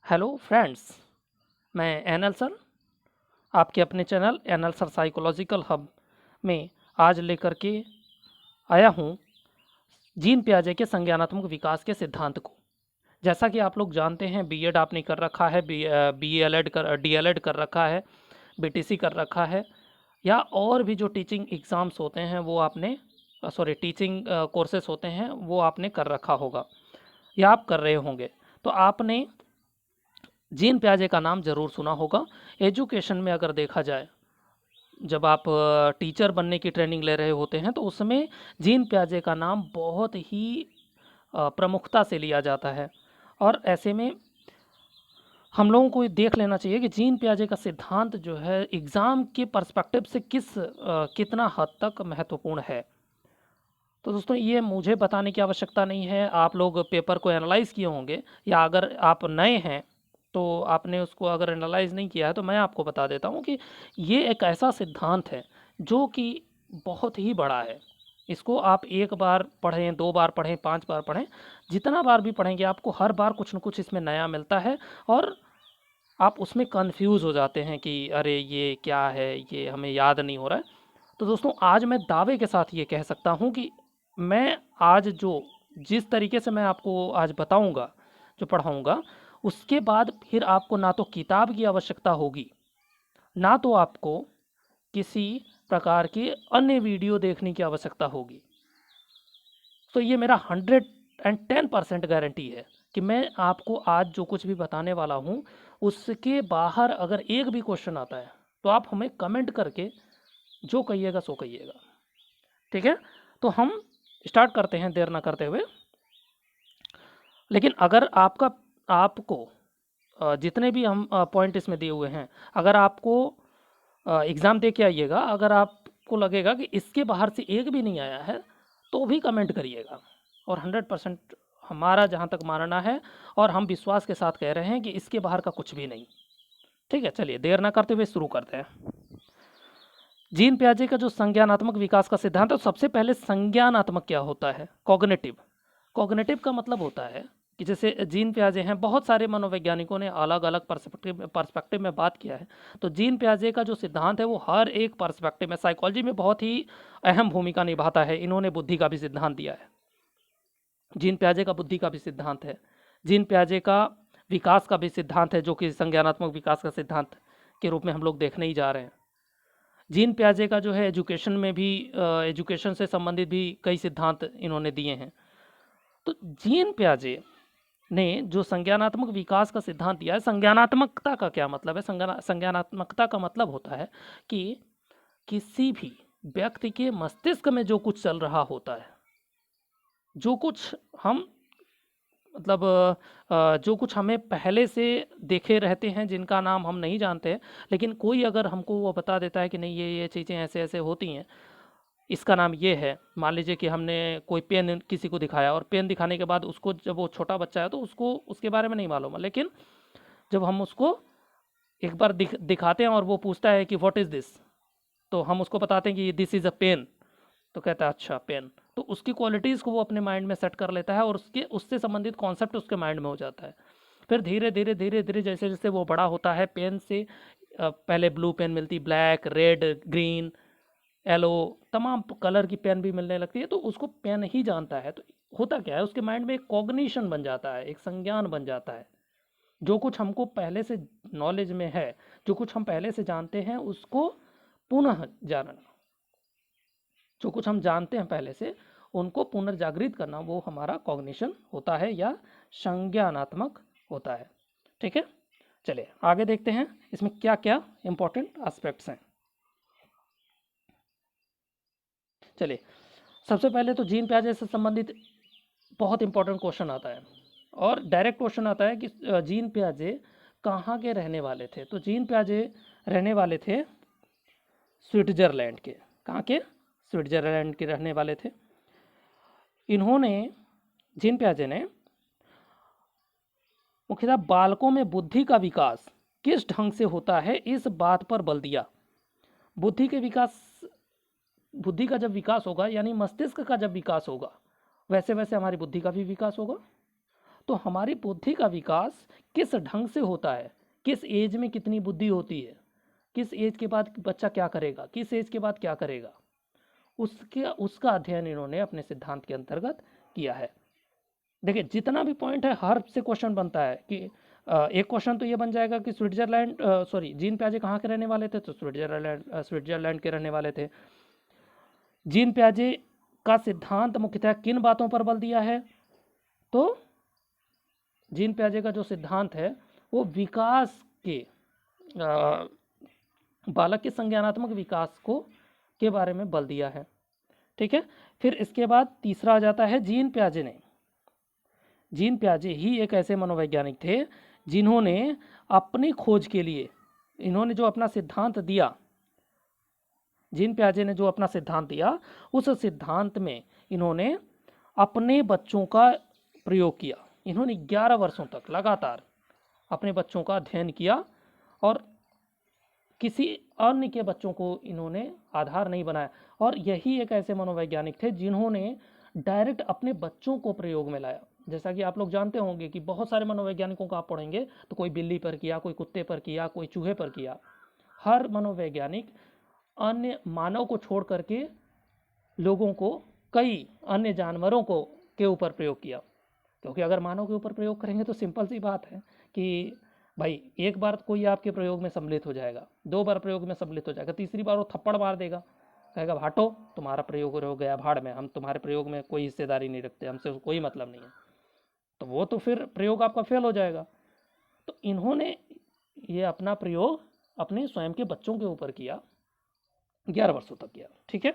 Hello friends, मैं NL sir आपके अपने channel NL sir psychological hub में आज लेकर के आया हूँ जीन पियाजे के संज्ञानात्मक विकास के सिद्धांत को। जैसा कि आप लोग जानते हैं, बीएड आपने कर रखा है, बीएलएड कर डीएलएड कर रखा है, बीटीसी कर रखा है, या और भी जो टीचिंग एग्ज़ाम्स होते हैं वो आपने टीचिंग कोर्सेस होते हैं वो आपने कर रखा होगा या आप कर रहे होंगे। तो आपने जीन पियाजे का नाम ज़रूर सुना होगा। एजुकेशन में अगर देखा जाए, जब आप टीचर बनने की ट्रेनिंग ले रहे होते हैं तो उसमें जीन पियाजे का नाम बहुत ही प्रमुखता से लिया जाता है। और ऐसे में हम लोगों को ये देख लेना चाहिए कि जीन पियाजे का सिद्धांत जो है एग्ज़ाम के पर्सपेक्टिव से कितना हद तक महत्वपूर्ण है। तो दोस्तों, ये मुझे बताने की आवश्यकता नहीं है, आप लोग पेपर को एनालाइज़ किए होंगे, या अगर आप नए हैं तो आपने उसको अगर एनालाइज़ नहीं किया है तो मैं आपको बता देता हूँ कि ये एक ऐसा सिद्धांत है जो कि बहुत ही बड़ा है। इसको आप एक बार पढ़ें, दो बार पढ़ें, पांच बार पढ़ें, जितना बार भी पढ़ेंगे आपको हर बार कुछ न कुछ इसमें नया मिलता है। और आप उसमें कन्फ्यूज़ हो जाते हैं कि अरे ये क्या है, ये हमें याद नहीं हो रहा है। तो दोस्तों, आज मैं दावे के साथ ये कह सकता हूँ कि मैं आज जिस तरीके से मैं आपको आज बताऊँगा, जो पढ़ाऊँगा, उसके बाद फिर आपको ना तो किताब की आवश्यकता होगी, ना तो आपको किसी प्रकार की अन्य वीडियो देखने की आवश्यकता होगी। तो ये मेरा 110% गारंटी है कि मैं आपको आज जो कुछ भी बताने वाला हूँ, उसके बाहर अगर एक भी क्वेश्चन आता है तो आप हमें कमेंट करके जो कहिएगा सो कहिएगा। ठीक है? तो हम स्टार्ट करते हैं देर ना करते हुए। लेकिन अगर आपको जितने भी हम पॉइंट इसमें दिए हुए हैं, अगर आपको एग्ज़ाम दे के आइएगा, अगर आपको लगेगा कि इसके बाहर से एक भी नहीं आया है तो भी कमेंट करिएगा। और 100% हमारा जहाँ तक मानना है और हम विश्वास के साथ कह रहे हैं कि इसके बाहर का कुछ भी नहीं। ठीक है, चलिए देर ना करते हुए शुरू करते हैं। जीन पियाजे का जो संज्ञानात्मक विकास का सिद्धांत है, तो सबसे पहले संज्ञानात्मक क्या होता है? कॉग्निटिव। कॉग्निटिव का मतलब होता है कि जैसे जीन पियाजे हैं, बहुत सारे मनोवैज्ञानिकों ने अलग अलग पर्सपेक्टिव में बात किया है। तो जीन पियाजे का जो सिद्धांत है वो हर एक पर्सपेक्टिव में साइकोलॉजी में बहुत ही अहम भूमिका निभाता है। इन्होंने बुद्धि का भी सिद्धांत दिया है। जीन पियाजे का बुद्धि का भी सिद्धांत है, जीन पियाजे का विकास का भी सिद्धांत है, जो कि संज्ञानात्मक विकास का सिद्धांत के रूप में हम लोग देखने ही जा रहे हैं। जीन पियाजे का जो है एजुकेशन में भी एजुकेशन से संबंधित भी कई सिद्धांत इन्होंने दिए हैं। तो जीन पियाजे ने जो संज्ञानात्मक विकास का सिद्धांत दिया है, संज्ञानात्मकता का क्या मतलब है? संज्ञानात्मकता का मतलब होता है कि किसी भी व्यक्ति के मस्तिष्क में जो कुछ चल रहा होता है, जो कुछ हम मतलब जो कुछ हमें पहले से देखे रहते हैं, जिनका नाम हम नहीं जानते हैं, लेकिन कोई अगर हमको वो बता देता है कि नहीं ये चीज़ें ऐसे ऐसे होती हैं, इसका नाम ये है। मान लीजिए कि हमने कोई पेन किसी को दिखाया और पेन दिखाने के बाद उसको, जब वो छोटा बच्चा है तो उसको उसके बारे में नहीं मालूम है, लेकिन जब हम उसको एक बार दिखाते हैं और वो पूछता है कि व्हाट इज़ दिस, तो हम उसको बताते हैं कि दिस इज़ अ पेन, तो कहता है अच्छा पेन। तो उसकी क्वालिटीज़ को वो अपने माइंड में सेट कर लेता है और उसके उससे संबंधित कॉन्सेप्ट उसके माइंड में हो जाता है। फिर धीरे धीरे धीरे धीरे जैसे जैसे वो बड़ा होता है, पेन से पहले ब्लू पेन मिलती, ब्लैक, रेड, ग्रीन, येलो, तमाम कलर की पेन भी मिलने लगती है, तो उसको पेन ही जानता है। तो होता क्या है, उसके माइंड में एक कॉग्निशन बन जाता है, एक संज्ञान बन जाता है। जो कुछ हमको पहले से नॉलेज में है, जो कुछ हम पहले से जानते हैं, उसको पुनः जानना, जो कुछ हम जानते हैं पहले से उनको पुनर्जागृत करना, वो हमारा कॉग्निशन होता है या संज्ञानात्मक होता है। ठीक है, चलिए आगे देखते हैं इसमें क्या क्या इंपॉर्टेंट एस्पेक्ट्स हैं। चलिए, सबसे पहले तो जीन पियाजे से संबंधित बहुत इंपॉर्टेंट क्वेश्चन आता है, और डायरेक्ट क्वेश्चन आता है कि जीन पियाजे कहाँ के रहने वाले थे? तो जीन पियाजे रहने वाले थे स्विट्जरलैंड के। कहाँ के? स्विट्जरलैंड के रहने वाले थे। इन्होंने, जीन पियाजे ने मुख्यतः बालकों में बुद्धि का विकास किस ढंग से होता है इस बात पर बल दिया। बुद्धि के विकास, बुद्धि का जब विकास होगा, यानी मस्तिष्क का जब विकास होगा, वैसे वैसे हमारी बुद्धि का भी विकास होगा। तो हमारी बुद्धि का विकास किस ढंग से होता है, किस एज में कितनी बुद्धि होती है, किस एज के बाद बच्चा क्या करेगा, किस एज के बाद क्या करेगा, उसका अध्ययन इन्होंने अपने सिद्धांत के अंतर्गत किया है। देखिए जितना भी पॉइंट है हर से क्वेश्चन बनता है कि एक क्वेश्चन तो ये बन जाएगा कि स्विट्जरलैंड सॉरी जीन पियाजे कहाँ के रहने वाले थे, तो स्विट्जरलैंड के रहने वाले थे। जीन पियाजे का सिद्धांत मुख्यतः किन बातों पर बल दिया है, तो जीन पियाजे का जो सिद्धांत है वो विकास के बालक के संज्ञानात्मक विकास को के बारे में बल दिया है। ठीक है, फिर इसके बाद तीसरा आ जाता है जीन पियाजे ही एक ऐसे मनोवैज्ञानिक थे जिन्होंने अपनी खोज के लिए इन्होंने जो अपना सिद्धांत दिया, जीन पियाजे ने जो अपना सिद्धांत दिया उस सिद्धांत में इन्होंने अपने बच्चों का प्रयोग किया। इन्होंने 11 वर्षों तक लगातार अपने बच्चों का अध्ययन किया और किसी अन्य के बच्चों को इन्होंने आधार नहीं बनाया। और यही एक ऐसे मनोवैज्ञानिक थे जिन्होंने डायरेक्ट अपने बच्चों को प्रयोग में लाया। जैसा कि आप लोग जानते होंगे कि बहुत सारे मनोवैज्ञानिकों को आप पढ़ेंगे तो कोई बिल्ली पर किया, कोई कुत्ते पर किया, कोई चूहे पर किया। हर मनोवैज्ञानिक अन्य मानव को छोड़ करके लोगों को कई अन्य जानवरों को के ऊपर प्रयोग किया, क्योंकि अगर मानव के ऊपर प्रयोग करेंगे तो सिंपल सी बात है कि भाई एक बार कोई आपके प्रयोग में सम्मिलित हो जाएगा, 2 बार प्रयोग में सम्मिलित हो जाएगा, तीसरी बार वो थप्पड़ मार देगा, कहेगा भाटो तुम्हारा प्रयोग हो गया भाड़ में, हम तुम्हारे प्रयोग में कोई हिस्सेदारी नहीं रखते, हमसे कोई मतलब नहीं है, तो वो तो फिर प्रयोग आपका फेल हो जाएगा। तो इन्होंने ये अपना प्रयोग अपने स्वयं के बच्चों के ऊपर किया, 11 वर्षों तक किया। ठीक है,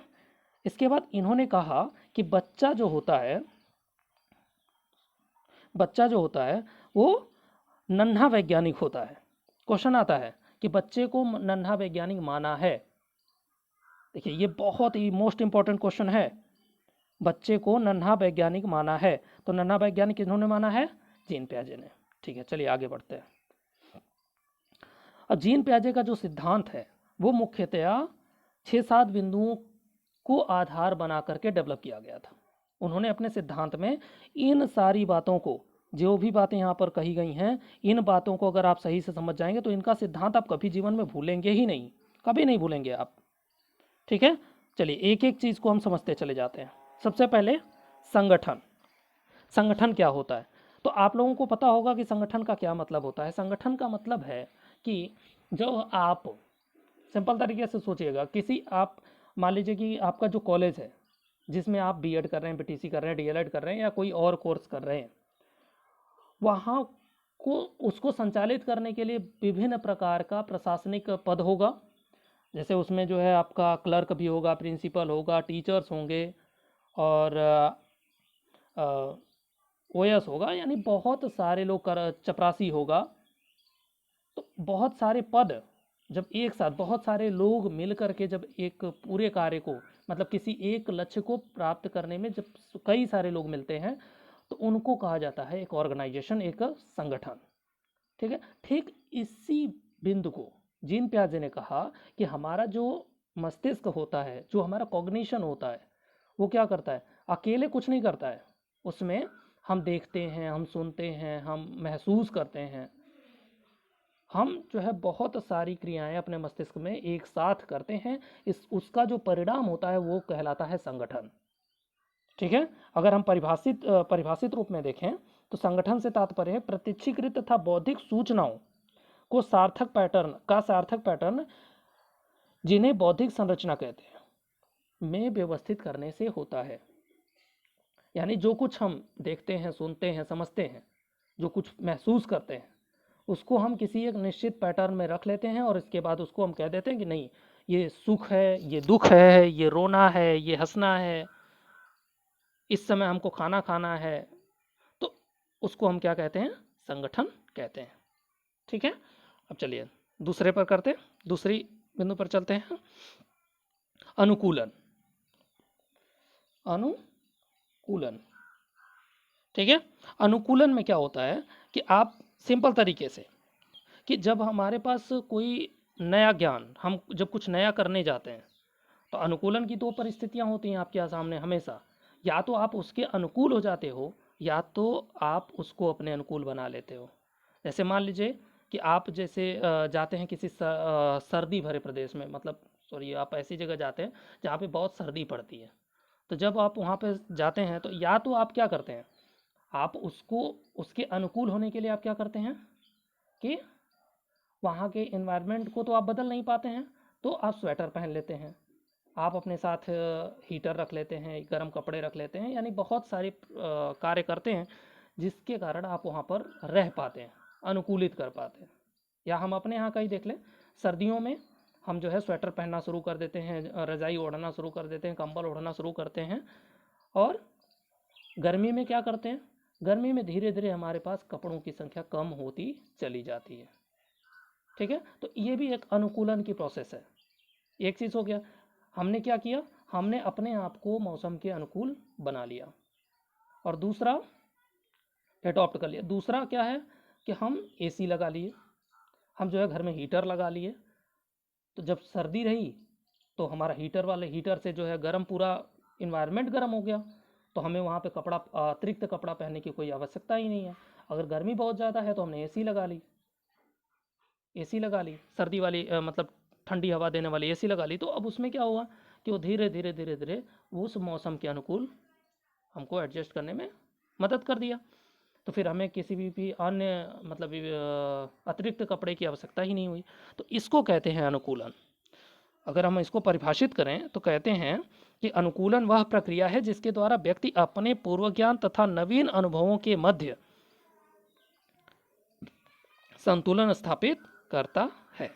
इसके बाद इन्होंने कहा कि बच्चा जो होता है वो नन्हा वैज्ञानिक होता है। क्वेश्चन आता है कि बच्चे को नन्हा वैज्ञानिक माना है। देखिए ये बहुत ही मोस्ट इंपॉर्टेंट क्वेश्चन है, बच्चे को नन्हा वैज्ञानिक माना है, तो नन्हा वैज्ञानिक किन्होंने माना है, जीन पियाजे ने। ठीक है, चलिए आगे बढ़ते हैं। अब जीन पियाजे का जो सिद्धांत है वो मुख्यतया 6-7 बिंदुओं को आधार बना करके डेवलप किया गया था। उन्होंने अपने सिद्धांत में इन सारी बातों को, जो भी बातें यहाँ पर कही गई हैं, इन बातों को अगर आप सही से समझ जाएंगे तो इनका सिद्धांत आप कभी जीवन में भूलेंगे ही नहीं, कभी नहीं भूलेंगे आप। ठीक है, चलिए एक एक चीज़ को हम समझते चले जाते हैं। सबसे पहले संगठन क्या होता है, तो आप लोगों को पता होगा कि संगठन का क्या मतलब होता है। संगठन का मतलब है कि जो आप सिंपल तरीके से सोचिएगा, किसी आप मान लीजिए कि आपका जो कॉलेज है जिसमें आप बीएड कर रहे हैं, बीटीसी कर रहे हैं, डीएलएड कर रहे हैं या कोई और कोर्स कर रहे हैं, वहाँ को उसको संचालित करने के लिए विभिन्न प्रकार का प्रशासनिक पद होगा। जैसे उसमें जो है आपका क्लर्क भी होगा, प्रिंसिपल होगा, टीचर्स होंगे और ओएस होगा, यानी बहुत सारे लोग चपरासी होगा। तो बहुत सारे पद जब एक साथ बहुत सारे लोग मिल करके जब एक पूरे कार्य को मतलब किसी एक लक्ष्य को प्राप्त करने में जब कई सारे लोग मिलते हैं तो उनको कहा जाता है एक ऑर्गेनाइजेशन, एक संगठन। ठीक है, ठीक इसी बिंदु को जीन पियाजे ने कहा कि हमारा जो मस्तिष्क होता है, जो हमारा कॉग्निशन होता है, वो क्या करता है, अकेले कुछ नहीं करता है। उसमें हम देखते हैं, हम सुनते हैं, हम महसूस करते हैं, हम जो है बहुत सारी क्रियाएं अपने मस्तिष्क में एक साथ करते हैं। उसका जो परिणाम होता है वो कहलाता है संगठन। ठीक है, अगर हम परिभाषित रूप में देखें तो संगठन से तात्पर्य है प्रत्यक्षीकृत तथा बौद्धिक सूचनाओं को सार्थक पैटर्न जिन्हें बौद्धिक संरचना कहते हैं में व्यवस्थित करने से होता है। यानी जो कुछ हम देखते हैं, सुनते हैं, समझते हैं, जो कुछ महसूस करते हैं, उसको हम किसी एक निश्चित पैटर्न में रख लेते हैं और इसके बाद उसको हम कह देते हैं कि नहीं ये सुख है, ये दुख है, ये रोना है, ये हंसना है, इस समय हमको खाना खाना है, तो उसको हम क्या कहते हैं, संगठन कहते हैं। ठीक है, अब चलिए दूसरे पर करते हैं, दूसरी बिंदु पर चलते हैं। अनुकूलन। ठीक है, अनुकूलन में क्या होता है कि आप सिंपल तरीके से कि जब हमारे पास कोई नया ज्ञान, हम जब कुछ नया करने जाते हैं तो अनुकूलन की 2 परिस्थितियां होती हैं आपके सामने हमेशा। या तो आप उसके अनुकूल हो जाते हो या तो आप उसको अपने अनुकूल बना लेते हो। जैसे मान लीजिए कि आप जैसे जाते हैं किसी सर्दी भरे प्रदेश में, मतलब सॉरी, आप ऐसी जगह जाते हैं जहाँ पे बहुत सर्दी पड़ती है। तो जब आप वहाँ पे जाते हैं तो या तो आप क्या करते हैं, आप उसको उसके अनुकूल होने के लिए आप क्या करते हैं कि वहाँ के इन्वायरमेंट को तो आप बदल नहीं पाते हैं, तो आप स्वेटर पहन लेते हैं, आप अपने साथ हीटर रख लेते हैं, गर्म कपड़े रख लेते हैं, यानी बहुत सारे कार्य करते हैं जिसके कारण आप वहाँ पर रह पाते हैं, अनुकूलित कर पाते हैं। या हम अपने यहाँ का ही देख लें, सर्दियों में हम जो है स्वेटर पहनना शुरू कर देते हैं, रजाई ओढ़ना शुरू कर देते हैं, कंबल ओढ़ना शुरू करते हैं। और गर्मी में क्या करते हैं, गर्मी में धीरे धीरे हमारे पास कपड़ों की संख्या कम होती चली जाती है। ठीक है, तो ये भी एक अनुकूलन की प्रोसेस है। एक चीज़ हो गया, हमने क्या किया, हमने अपने आप को मौसम के अनुकूल बना लिया। और दूसरा एडॉप्ट कर लिया, दूसरा क्या है कि हम एसी लगा लिए, हम जो है घर में हीटर लगा लिए। तो जब सर्दी रही तो हमारा हीटर वाले हीटर से जो है गर्म, पूरा इन्वायरमेंट गर्म हो गया, तो हमें वहाँ पे कपड़ा, अतिरिक्त कपड़ा पहनने की कोई आवश्यकता ही नहीं है। अगर गर्मी बहुत ज़्यादा है तो हमने एसी लगा ली, एसी लगा ली, सर्दी वाली मतलब ठंडी हवा देने वाली एसी लगा ली। तो अब उसमें क्या हुआ कि वो धीरे धीरे धीरे धीरे उस मौसम के अनुकूल हमको एडजस्ट करने में मदद कर दिया। तो फिर हमें किसी भी अन्य मतलब अतिरिक्त कपड़े की आवश्यकता ही नहीं हुई। तो इसको कहते हैं अनुकूलन। अगर हम इसको परिभाषित करें तो कहते हैं कि अनुकूलन वह प्रक्रिया है जिसके द्वारा व्यक्ति अपने पूर्व ज्ञान तथा नवीन अनुभवों के मध्य संतुलन स्थापित करता है।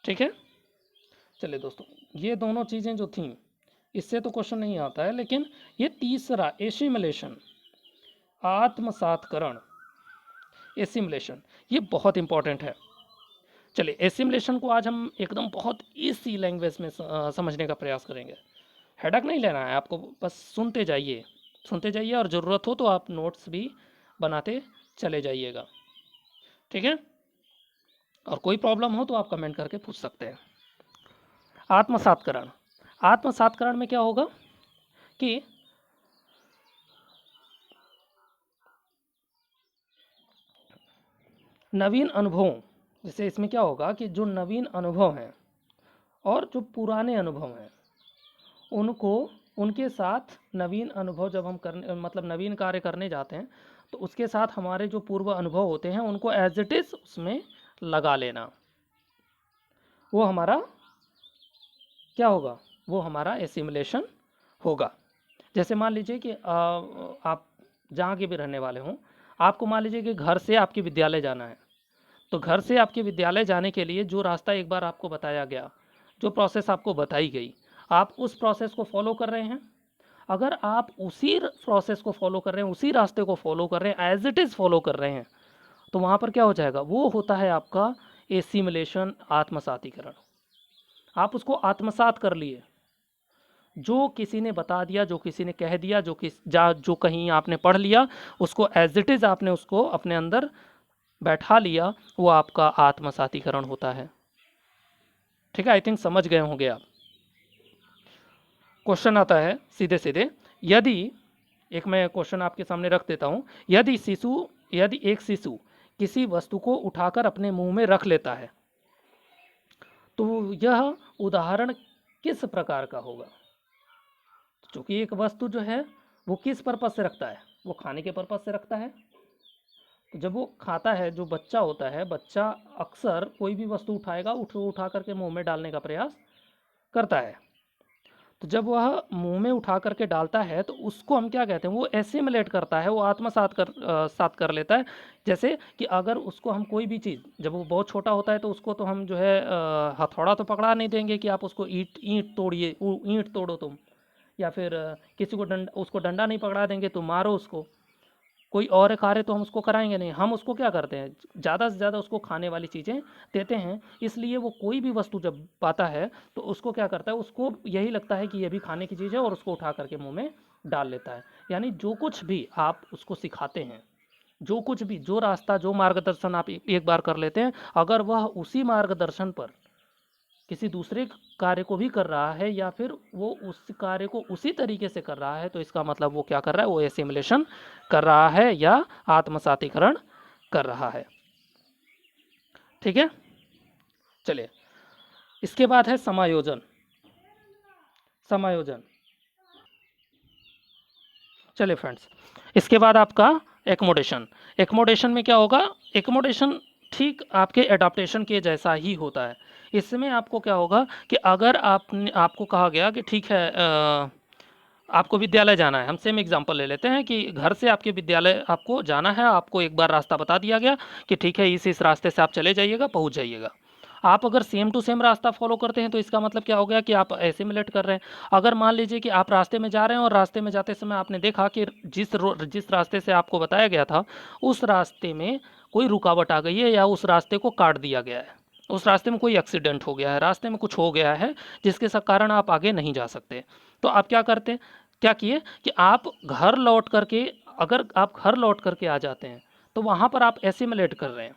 ठीक है, चलिए दोस्तों, ये दोनों चीज़ें जो थीं इससे तो क्वेश्चन नहीं आता है, लेकिन ये तीसरा एसिमिलेशन, आत्मसातकरण, एसिमिलेशन, ये बहुत इंपॉर्टेंट है। चलिए, एसिमिलेशन को आज हम एकदम बहुत इजी लैंग्वेज में समझने का प्रयास करेंगे। हेडक नहीं लेना है आपको, बस सुनते जाइए, सुनते जाइए, और ज़रूरत हो तो आप नोट्स भी बनाते चले जाइएगा। ठीक है, और कोई प्रॉब्लम हो तो आप कमेंट करके पूछ सकते हैं। आत्मसातकरण, आत्मसातकरण में क्या होगा कि नवीन अनुभवों, जैसे इसमें क्या होगा कि जो नवीन अनुभव हैं और जो पुराने अनुभव हैं उनको, उनके साथ नवीन अनुभव जब हम करने मतलब नवीन कार्य करने जाते हैं तो उसके साथ हमारे जो पूर्व अनुभव होते हैं उनको एज इट इज़ उसमें लगा लेना, वो हमारा क्या होगा, वो हमारा एसिमुलेशन होगा। जैसे मान लीजिए कि आप जहाँ के भी रहने वाले हों, आपको मान लीजिए कि घर से आपके विद्यालय जाना है, तो घर से आपके विद्यालय जाने के लिए जो रास्ता एक बार आपको बताया गया, जो प्रोसेस आपको बताई गई, आप उस प्रोसेस को फॉलो कर रहे हैं। अगर आप उसी प्रोसेस को फॉलो कर रहे हैं, उसी रास्ते को फॉलो कर रहे हैं, एज इट इज़ फॉलो कर रहे हैं, तो वहाँ पर क्या हो जाएगा, वो होता है आपका एसिमुलेशन, आत्मसातीकरण। आप उसको आत्मसात कर लिए, जो किसी ने बता दिया, जो किसी ने कह दिया, जो कहीं आपने पढ़ लिया, उसको एज इट इज़ आपने उसको अपने अंदर बैठा लिया, वो आपका आत्मसातीकरण होता है। ठीक है, आई थिंक समझ गए होंगे आप। क्वेश्चन आता है सीधे सीधे, यदि एक मैं क्वेश्चन आपके सामने रख देता हूँ, यदि एक शिशु किसी वस्तु को उठाकर अपने मुंह में रख लेता है तो यह उदाहरण किस प्रकार का होगा। क्योंकि एक वस्तु जो है वो किस पर्पज से रखता है, वो खाने के पर्पज से रखता है। तो जब वो खाता है, जो बच्चा होता है, बच्चा अक्सर कोई भी वस्तु उठाएगा, उठा करके मुंह में डालने का प्रयास करता है। तो जब वह मुंह में उठा करके डालता है तो उसको हम क्या कहते हैं, वो एसिमुलेट करता है, वो सात कर लेता है। जैसे कि अगर उसको हम कोई भी चीज़, जब वो बहुत छोटा होता है तो उसको तो हम जो है हथौड़ा तो पकड़ा नहीं देंगे कि आप उसको ईंट तोड़िए, ईंट तोड़ो तुम, या फिर किसी को उसको डंडा नहीं पकड़ा देंगे तो मारो उसको, कोई और कार्य तो हम उसको कराएंगे नहीं। हम उसको क्या करते हैं, ज़्यादा से ज़्यादा उसको खाने वाली चीज़ें देते हैं। इसलिए वो कोई भी वस्तु जब पाता है तो उसको क्या करता है, उसको यही लगता है कि ये भी खाने की चीज़ है, और उसको उठा करके मुंह में डाल लेता है। यानी जो कुछ भी आप उसको सिखाते हैं, जो कुछ भी, जो रास्ता, जो मार्गदर्शन आप एक बार कर लेते हैं, अगर वह उसी मार्गदर्शन पर किसी दूसरे कार्य को भी कर रहा है या फिर वो उस कार्य को उसी तरीके से कर रहा है, तो इसका मतलब वो क्या कर रहा है, वो एसिमुलेशन कर रहा है या आत्मसातीकरण कर रहा है। ठीक है, चलिए इसके बाद है समायोजन। समायोजन, चलिए फ्रेंड्स, इसके बाद आपका एकोमोडेशन। एकोमोडेशन में क्या होगा, एकोमोडेशन ठीक आपके एडाप्टेशन के जैसा ही होता है। इसमें आपको क्या होगा कि अगर आपको कहा गया कि ठीक है आपको विद्यालय जाना है, हम सेम एग्जांपल ले लेते हैं कि घर से आपके विद्यालय आपको जाना है, आपको एक बार रास्ता बता दिया गया कि ठीक है इस रास्ते से आप चले जाइएगा, पहुंच जाइएगा। आप अगर सेम टू सेम रास्ता फॉलो करते हैं तो इसका मतलब क्या हो गया कि आप एसिमुलेट कर रहे हैं। अगर मान लीजिए कि आप रास्ते में जा रहे हैं और रास्ते में जाते समय आपने देखा कि जिस रास्ते से आपको बताया गया था उस रास्ते में कोई रुकावट आ गई है या उस रास्ते को काट दिया गया है, उस रास्ते में कोई एक्सीडेंट हो गया है, रास्ते में कुछ हो गया है जिसके कारण आप आगे नहीं जा सकते, तो आप क्या करते हैं, क्या किए कि आप घर लौट करके, अगर आप घर लौट करके आ जाते हैं तो वहाँ पर आप एसिमुलेट कर रहे हैं।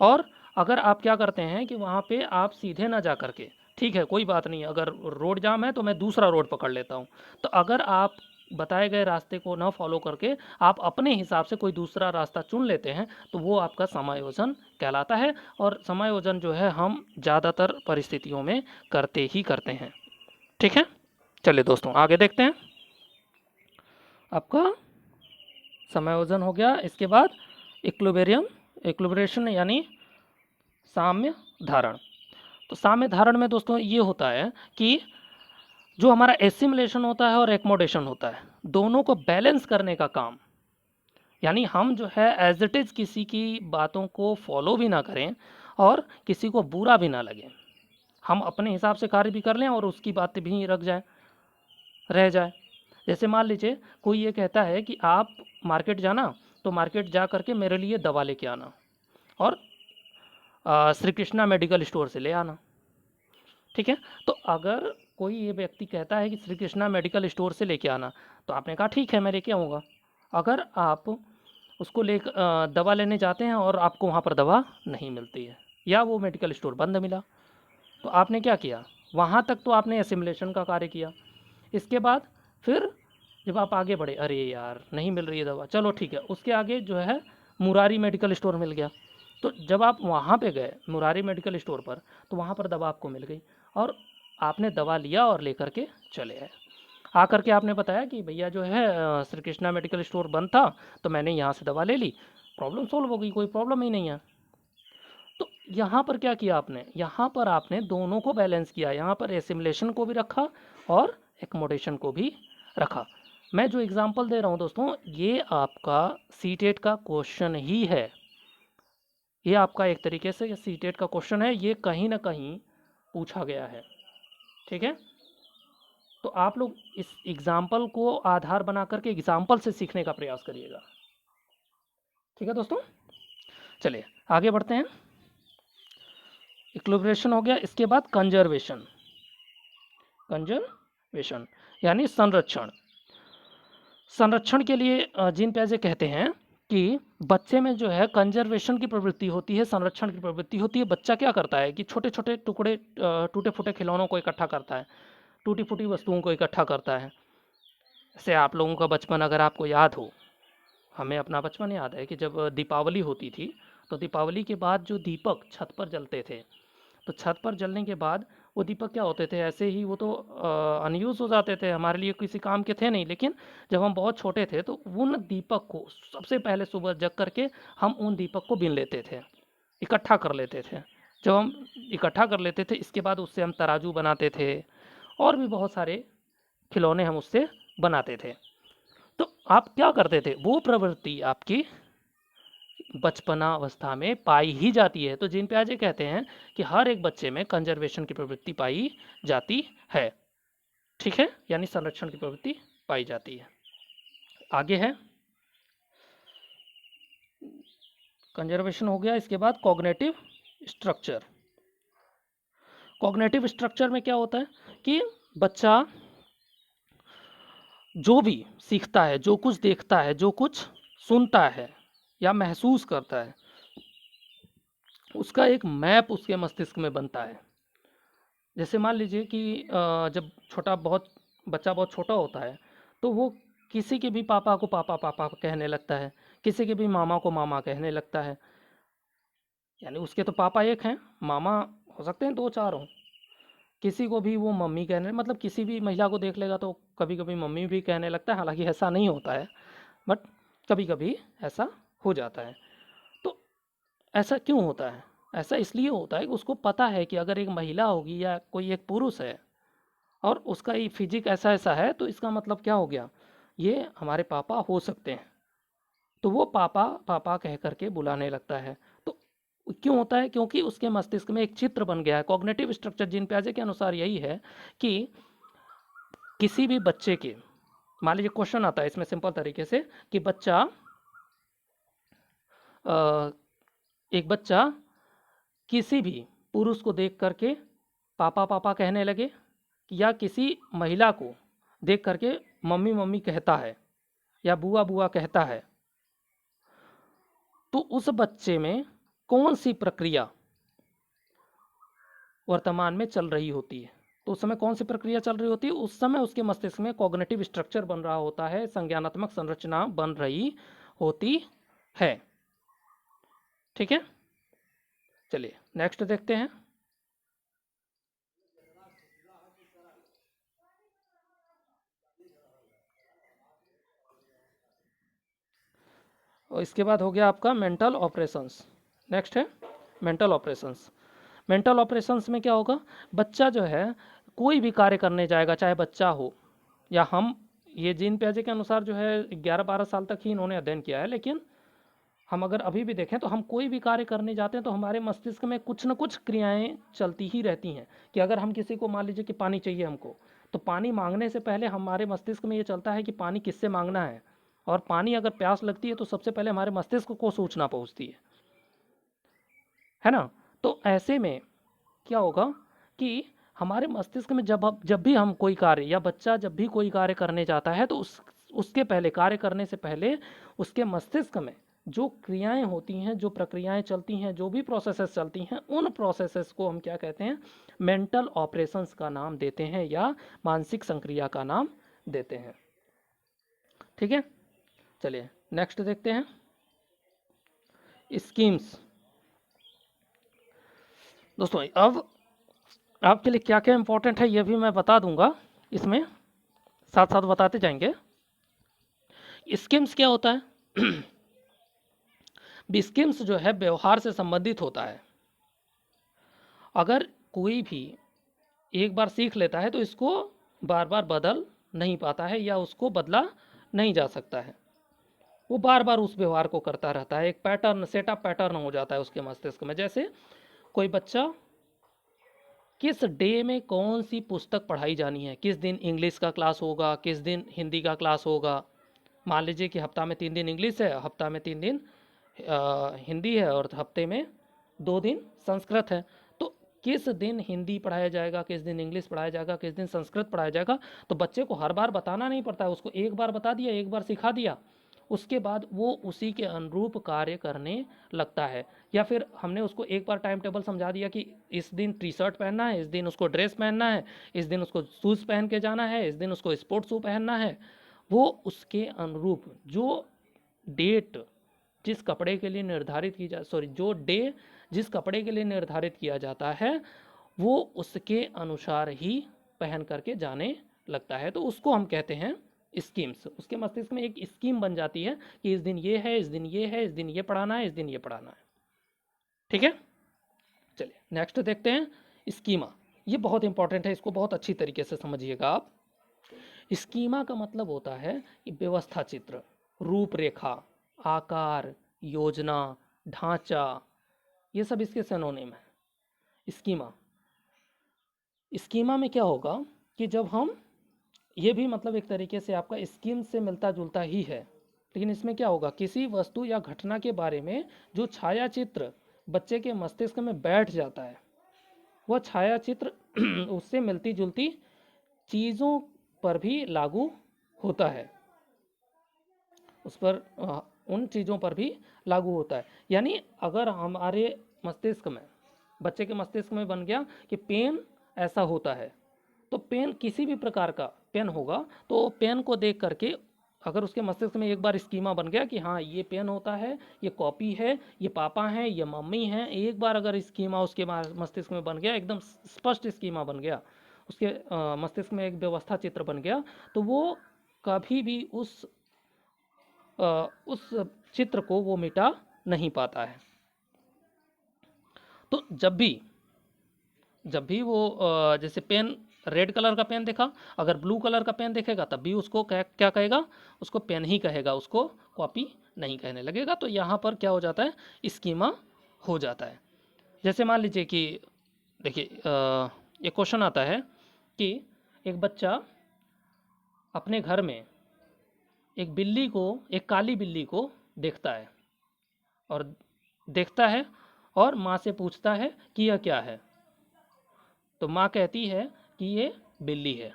और अगर आप क्या करते हैं कि वहाँ पे आप सीधे ना जा करके, ठीक है कोई बात नहीं, अगर रोड जाम है तो मैं दूसरा रोड पकड़ लेता हूँ, तो अगर आप बताए गए रास्ते को ना फॉलो करके आप अपने हिसाब से कोई दूसरा रास्ता चुन लेते हैं तो वो आपका समायोजन कहलाता है। और समायोजन जो है हम ज़्यादातर परिस्थितियों में करते ही करते हैं। ठीक है, चलिए दोस्तों आगे देखते हैं। आपका समायोजन हो गया, इसके बाद इक्विलिब्रियम, इक्विलिब्रेशन यानी साम्य धारण। तो साम्य धारण में दोस्तों ये होता है कि जो हमारा एसिमुलेशन होता है और एकोमोडेशन होता है, दोनों को बैलेंस करने का काम, यानी हम जो है एज इट इज़ किसी की बातों को फॉलो भी ना करें और किसी को बुरा भी ना लगे, हम अपने हिसाब से कार्य भी कर लें और उसकी बातें भी रह जाए। जैसे मान लीजिए कोई ये कहता है कि आप मार्केट जाना, तो मार्केट जा करके मेरे लिए दवा लेके आना और श्री कृष्णा मेडिकल स्टोर से ले आना। ठीक है, तो अगर कोई ये व्यक्ति कहता है कि श्री कृष्णा मेडिकल स्टोर से लेके आना, तो आपने कहा ठीक है मैं लेके आऊँगा। अगर आप उसको दवा लेने जाते हैं और आपको वहाँ पर दवा नहीं मिलती है या वो मेडिकल स्टोर बंद मिला, तो आपने क्या किया, वहाँ तक तो आपने एसिमुलेशन का कार्य किया। इसके बाद फिर जब आप आगे बढ़े, अरे यार नहीं मिल रही है दवा, चलो ठीक है, उसके आगे जो है मुरारी मेडिकल स्टोर मिल गया। तो जब आप वहाँ पे गए मुरारी मेडिकल स्टोर पर, तो वहाँ पर दवा आपको मिल गई और आपने दवा लिया और लेकर के चले आए। आकर के आपने बताया कि भैया जो है श्री कृष्णा मेडिकल स्टोर बंद था तो मैंने यहाँ से दवा ले ली, प्रॉब्लम सॉल्व हो गई, कोई प्रॉब्लम ही नहीं है। तो यहाँ पर क्या किया आपने, यहाँ पर आपने दोनों को बैलेंस किया, यहाँ पर एसिमुलेशन को भी रखा और एकोमोडेशन को भी रखा। मैं जो एग्जांपल दे रहा हूँ दोस्तों, ये आपका सीटेट का क्वेश्चन ही है, ये आपका एक तरीके से सीटेट का क्वेश्चन है, ये कहीं ना कहीं पूछा गया है। ठीक है, तो आप लोग इस एग्जाम्पल को आधार बना करके एग्जाम्पल से सीखने का प्रयास करिएगा। ठीक है दोस्तों, चलिए आगे बढ़ते हैं। इक्विलिब्रेशन हो गया, इसके बाद कंजर्वेशन। कंजर्वेशन यानी संरक्षण। संरक्षण के लिए जीन पियाजे कहते हैं कि बच्चे में जो है कंजर्वेशन की प्रवृत्ति होती है, संरक्षण की प्रवृत्ति होती है। बच्चा क्या करता है कि छोटे छोटे टुकड़े टूटे फूटे खिलौनों को इकट्ठा करता है, टूटी फूटी वस्तुओं को इकट्ठा करता है। जैसे आप लोगों का बचपन अगर आपको याद हो, हमें अपना बचपन याद है कि जब दीपावली होती थी तो दीपावली के बाद जो दीपक छत पर जलते थे, तो छत पर जलने के बाद वो दीपक क्या होते थे, ऐसे ही वो तो अनयूज़ हो जाते थे, हमारे लिए किसी काम के थे नहीं। लेकिन जब हम बहुत छोटे थे तो उन दीपक को सबसे पहले सुबह जग करके हम उन दीपक को बीन लेते थे, इकट्ठा कर लेते थे। जब हम इकट्ठा कर लेते थे इसके बाद उससे हम तराजू बनाते थे और भी बहुत सारे खिलौने हम उससे बनाते थे। तो आप क्या करते थे, वो प्रवृत्ति आपकी बचपना अवस्था में पाई ही जाती है। तो जीन पियाजे कहते हैं कि हर एक बच्चे में कंजर्वेशन की प्रवृत्ति पाई जाती है। ठीक है, यानी संरक्षण की प्रवृत्ति पाई जाती है। आगे है कंजर्वेशन हो गया, इसके बाद कॉग्निटिव स्ट्रक्चर। कॉग्निटिव स्ट्रक्चर में क्या होता है कि बच्चा जो भी सीखता है, जो कुछ देखता है, जो कुछ सुनता है या महसूस करता है, उसका एक मैप उसके मस्तिष्क में बनता है। जैसे मान लीजिए कि जब बच्चा बहुत छोटा होता है, तो वो किसी के भी पापा को पापा पापा कहने लगता है, किसी के भी मामा को मामा कहने लगता है। यानी उसके तो पापा एक हैं, मामा हो सकते हैं दो चार हों। किसी को भी वो मम्मी कहने, मतलब किसी भी महिला को देख लेगा तो कभी कभी मम्मी भी कहने लगता है, हालांकि ऐसा नहीं होता है, बट कभी कभी ऐसा हो जाता है। तो ऐसा क्यों होता है? ऐसा इसलिए होता है कि उसको पता है कि अगर एक महिला होगी या कोई एक पुरुष है और उसका ये फिजिक ऐसा ऐसा है, तो इसका मतलब क्या हो गया, ये हमारे पापा हो सकते हैं। तो वो पापा पापा कह करके बुलाने लगता है। तो क्यों होता है? क्योंकि उसके मस्तिष्क में एक चित्र बन गया है। कॉग्निटिव स्ट्रक्चर जीन पियाजे के अनुसार यही है कि किसी भी बच्चे के, मान लीजिए क्वेश्चन आता है इसमें सिंपल तरीके से कि अ, एक बच्चा किसी भी पुरुष को देख करके पापा पापा कहने लगे, या किसी महिला को देख करके मम्मी मम्मी कहता है या बुआ बुआ कहता है, तो उस बच्चे में कौन सी प्रक्रिया वर्तमान में चल रही होती है? तो उस समय कौन सी प्रक्रिया चल रही होती है? उस समय उसके मस्तिष्क में कॉग्निटिव स्ट्रक्चर बन रहा होता है, संज्ञानात्मक संरचना बन रही होती है। ठीक है, चलिए नेक्स्ट देखते हैं। और इसके बाद हो गया आपका मेंटल ऑपरेशंस। नेक्स्ट है मेंटल ऑपरेशंस। मेंटल ऑपरेशंस में क्या होगा, बच्चा जो है कोई भी कार्य करने जाएगा, चाहे बच्चा हो या हम, ये जीन पियाजे के अनुसार जो है 11-12 साल तक ही इन्होंने अध्ययन किया है, लेकिन हम अगर अभी भी देखें तो हम कोई भी कार्य करने जाते हैं तो हमारे मस्तिष्क में कुछ न कुछ क्रियाएं चलती ही रहती हैं। कि अगर हम किसी को, मान लीजिए कि पानी चाहिए हमको, तो पानी मांगने से पहले हमारे मस्तिष्क में ये चलता है कि पानी किससे मांगना है, और पानी अगर प्यास लगती है तो सबसे पहले हमारे मस्तिष्क को सूचना पहुंचती है ना। तो ऐसे में क्या होगा कि हमारे मस्तिष्क में जब भी हम कोई कार्य, या बच्चा जब भी कोई कार्य करने जाता है, तो उसके पहले, कार्य करने से पहले उसके मस्तिष्क में जो क्रियाएं होती हैं, जो प्रक्रियाएं चलती हैं, जो भी प्रोसेसेस चलती हैं, उन प्रोसेसेस को हम क्या कहते हैं, मेंटल ऑपरेशंस का नाम देते हैं या मानसिक संक्रिया का नाम देते हैं। ठीक है, चलिए नेक्स्ट देखते हैं स्कीम्स। दोस्तों अब आपके लिए क्या क्या इंपॉर्टेंट है ये भी मैं बता दूंगा, इसमें साथ साथ बताते जाएंगे। स्कीम्स क्या होता है? स्कीम्स जो है व्यवहार से संबंधित होता है। अगर कोई भी एक बार सीख लेता है तो इसको बार बार बदल नहीं पाता है, या उसको बदला नहीं जा सकता है। वो बार बार उस व्यवहार को करता रहता है, एक पैटर्न, सेटअप पैटर्न हो जाता है उसके मस्तिष्क में। जैसे कोई बच्चा किस डे में कौन सी पुस्तक पढ़ाई जानी है, किस दिन इंग्लिश का क्लास होगा, किस दिन हिंदी का क्लास होगा। मान लीजिए कि हफ्ता में 3 दिन इंग्लिश है, हफ्ता में 3 दिन हिंदी है, और हफ्ते में 2 दिन संस्कृत है। तो किस दिन हिंदी पढ़ाया जाएगा, किस दिन इंग्लिश पढ़ाया जाएगा, किस दिन संस्कृत पढ़ाया जाएगा, तो बच्चे को हर बार बताना नहीं पड़ता है, उसको एक बार बता दिया, एक बार सिखा दिया, उसके बाद वो उसी के अनुरूप कार्य करने लगता है। या फिर हमने उसको एक बार टाइम टेबल समझा दिया कि इस दिन टी शर्ट पहनना है, इस दिन उसको ड्रेस पहनना है, इस दिन उसको शूज़ पहन के जाना है, इस दिन उसको स्पोर्ट्स शू पहनना है, वो उसके अनुरूप जो डेट जिस कपड़े के लिए निर्धारित की जा सॉरी जो डे जिस कपड़े के लिए निर्धारित किया जाता है, वो उसके अनुसार ही पहन करके जाने लगता है। तो उसको हम कहते हैं स्कीम्स। उसके मस्तिष्क में एक स्कीम बन जाती है कि इस दिन ये है, इस दिन ये है, इस दिन ये पढ़ाना है, इस दिन ये पढ़ाना है। ठीक है, चलिए नेक्स्ट देखते हैं स्कीमा। ये बहुत इंपॉर्टेंट है, इसको बहुत अच्छी तरीके से समझिएगा आप। स्कीमा का मतलब होता है कि व्यवस्था चित्र, रूपरेखा, आकार, योजना, ढांचा, ये सब इसके सिनोनिम है। स्कीमा, स्कीमा में क्या होगा कि जब हम, ये भी मतलब एक तरीके से आपका स्कीम से मिलता जुलता ही है, लेकिन इसमें क्या होगा, किसी वस्तु या घटना के बारे में जो छाया चित्र बच्चे के मस्तिष्क में बैठ जाता है, वह छाया चित्र उससे मिलती जुलती चीज़ों पर भी लागू होता है, उस पर उन चीज़ों पर भी लागू होता है। यानी अगर हमारे मस्तिष्क में, बच्चे के मस्तिष्क में बन गया कि पेन ऐसा होता है। तो पेन किसी भी प्रकार का पेन होगा तो पेन को देख करके अगर उसके मस्तिष्क में एक बार स्कीमा बन गया कि हाँ ये पेन होता है, ये कॉपी है, ये पापा हैं, ये मम्मी हैं, एक बार अगर स्कीमा उसके मस्तिष्क में बन गया, एकदम स्पष्ट स्कीमा बन गया, उसके मस्तिष्क में एक व्यवस्था चित्र बन गया, तो वो कभी भी उस चित्र को वो मिटा नहीं पाता है। तो जब भी वो जैसे पेन, रेड कलर का पेन देखा, अगर ब्लू कलर का पेन देखेगा तब भी उसको क्या कहेगा, उसको पेन ही कहेगा, उसको कॉपी नहीं कहने लगेगा। तो यहाँ पर क्या हो जाता है, स्कीमा हो जाता है। जैसे मान लीजिए कि देखिए एक क्वेश्चन आता है कि एक बच्चा अपने घर में एक काली बिल्ली को देखता है और माँ से पूछता है कि यह क्या है। तो माँ कहती है कि ये बिल्ली है।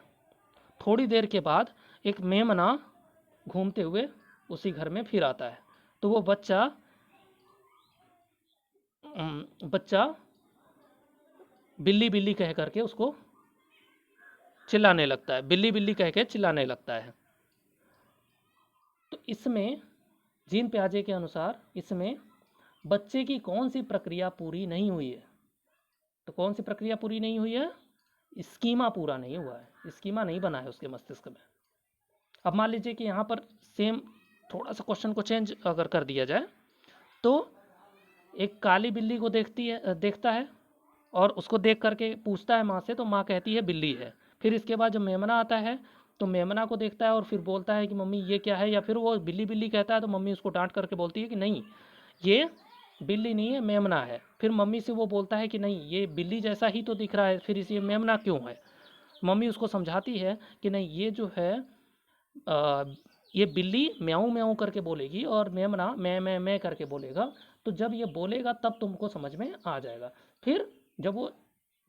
थोड़ी देर के बाद एक मेमना घूमते हुए उसी घर में फिर आता है। तो वो बच्चा बिल्ली बिल्ली कह करके उसको चिल्लाने लगता है, बिल्ली बिल्ली कह के चिल्लाने लगता है। तो इसमें जीन पियाजे के अनुसार इसमें बच्चे की कौन सी प्रक्रिया पूरी नहीं हुई है। तो कौन सी प्रक्रिया पूरी नहीं हुई है, स्कीमा पूरा नहीं हुआ है, स्कीमा नहीं बना है उसके मस्तिष्क में। अब मान लीजिए कि यहाँ पर सेम थोड़ा सा क्वेश्चन को चेंज अगर कर दिया जाए तो एक काली बिल्ली को देखता है और उसको देख करके पूछता है माँ से, तो माँ कहती है बिल्ली है। फिर इसके बाद जब मेमना आता है तो मेमना को देखता है और फिर बोलता है कि मम्मी ये क्या है, या फिर वो बिल्ली बिल्ली कहता है तो मम्मी उसको डांट करके बोलती है कि नहीं ये बिल्ली नहीं है, मेमना है। फिर मम्मी से वो बोलता है कि नहीं ये बिल्ली जैसा ही तो दिख रहा है, फिर इसे मेमना क्यों है। मम्मी उसको समझाती है कि नहीं ये जो है ये बिल्ली म्याऊं म्याऊं करके बोलेगी और मेमना मैं करके बोलेगा। तो जब ये बोलेगा तब तुमको समझ में आ जाएगा। फिर जब वो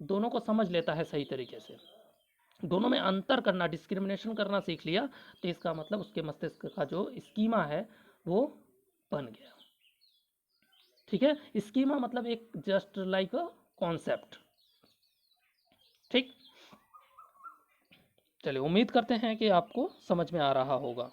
दोनों को समझ लेता है सही तरीके से, दोनों में अंतर करना, डिस्क्रिमिनेशन करना सीख लिया, तो इसका मतलब उसके मस्तिष्क का जो स्कीमा है वो बन गया। ठीक है, स्कीमा मतलब एक जस्ट लाइक अ कॉन्सेप्ट। ठीक, चलिए उम्मीद करते हैं कि आपको समझ में आ रहा होगा।